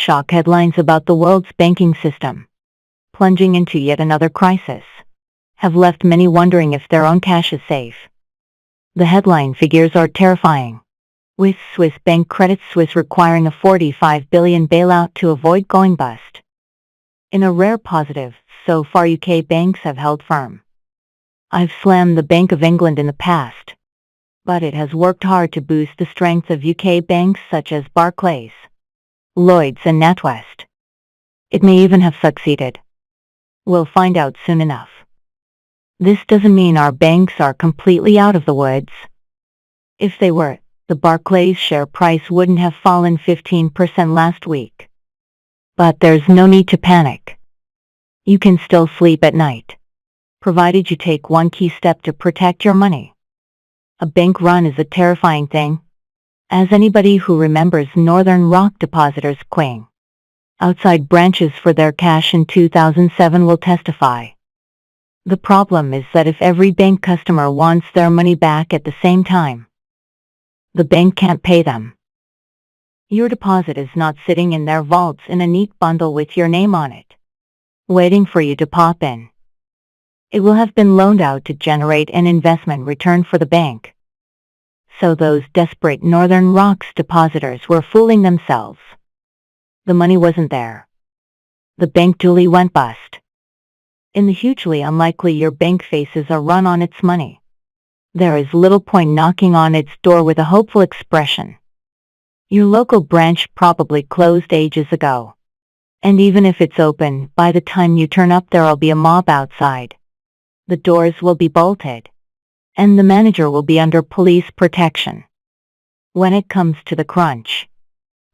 Shock headlines about the world's banking system, plunging into yet another crisis, have left many wondering if their own cash is safe. The headline figures are terrifying, with Swiss bank Credit Suisse requiring a 45 billion bailout to avoid going bust. In a rare positive, so far UK banks have held firm. I've slammed the Bank of England in the past, but it has worked hard to boost the strength of UK banks such as Barclays, Lloyds and NatWest. It may even have succeeded. We'll find out soon enough. This doesn't mean our banks are completely out of the woods. If they were, the Barclays share price wouldn't have fallen 15% last week. But there's no need to panic. You can still sleep at night, provided you take one key step to protect your money. A bank run is a terrifying thing, as anybody who remembers Northern Rock depositors queuing outside branches for their cash in 2007 will testify. The problem is that if every bank customer wants their money back at the same time, the bank can't pay them. Your deposit is not sitting in their vaults in a neat bundle with your name on it, waiting for you to pop in. It will have been loaned out to generate an investment return for the bank. So those desperate Northern Rock's depositors were fooling themselves. The money wasn't there. The bank duly went bust. In the hugely unlikely your bank faces a run on its money, there is little point knocking on its door with a hopeful expression. Your local branch probably closed ages ago. And even if it's open, by the time you turn up there'll be a mob outside. The doors will be bolted, and the manager will be under police protection. When it comes to the crunch,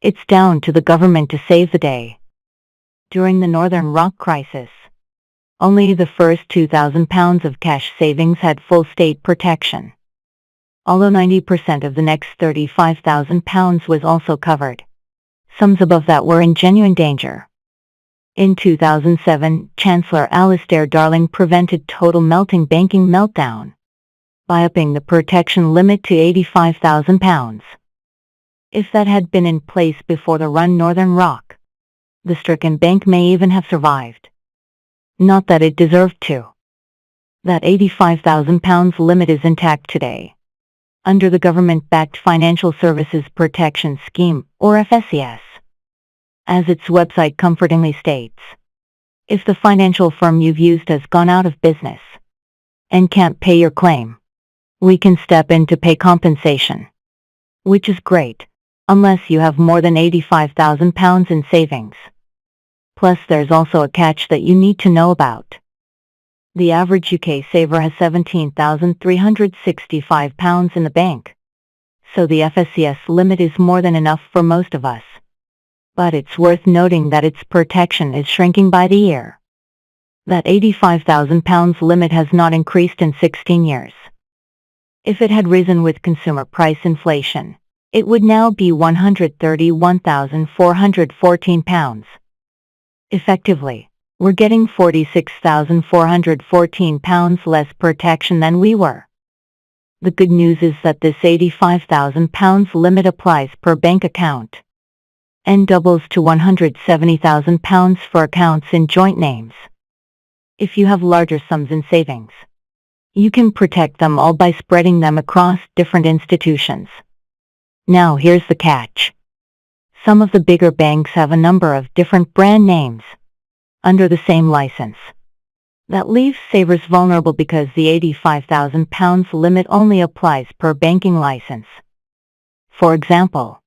it's down to the government to save the day. During the Northern Rock crisis, only the first £2,000 of cash savings had full state protection, although 90% of the next £35,000 was also covered. Sums above that were in genuine danger. In 2007, Chancellor Alistair Darling prevented total melting banking meltdown by upping the protection limit to £85,000. If that had been in place before the run Northern Rock, the stricken bank may even have survived. Not that it deserved to. That £85,000 limit is intact today, under the Government-Backed Financial Services Protection Scheme, or FSCS. As its website comfortingly states, if the financial firm you've used has gone out of business and can't pay your claim, we can step in to pay compensation. Which is great, unless you have more than £85,000 in savings. Plus there's also a catch that you need to know about. The average UK saver has £17,365 in the bank, so the FSCS limit is more than enough for most of us. But it's worth noting that its protection is shrinking by the year. That £85,000 limit has not increased in 16 years. If it had risen with consumer price inflation, it would now be £131,414. Effectively, we're getting £46,414 less protection than we were. The good news is that this £85,000 limit applies per bank account and doubles to £170,000 for accounts in joint names. If you have larger sums in savings, you can protect them all by spreading them across different institutions. Now here's the catch. Some of the bigger banks have a number of different brand names under the same license. That leaves savers vulnerable because the £85,000 limit only applies per banking license. For example,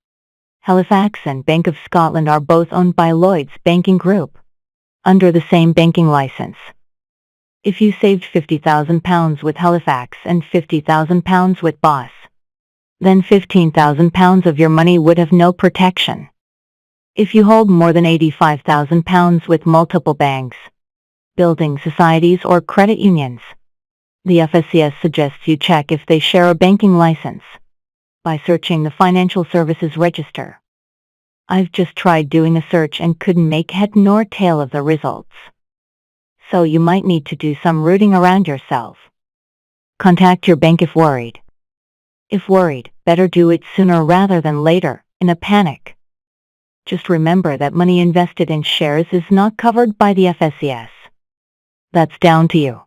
Halifax and Bank of Scotland are both owned by Lloyds Banking Group, under the same banking license. If you saved £50,000 with Halifax and £50,000 with BOSS, then £15,000 of your money would have no protection. If you hold more than £85,000 with multiple banks, building societies or credit unions, the FSCS suggests you check if they share a banking license by searching the Financial Services Register. I've just tried doing a search and couldn't make head nor tail of the results. So you might need to do some rooting around yourself. Contact your bank if worried. If worried, better do it sooner rather than later, in a panic. Just remember that money invested in shares is not covered by the FSCS. That's down to you.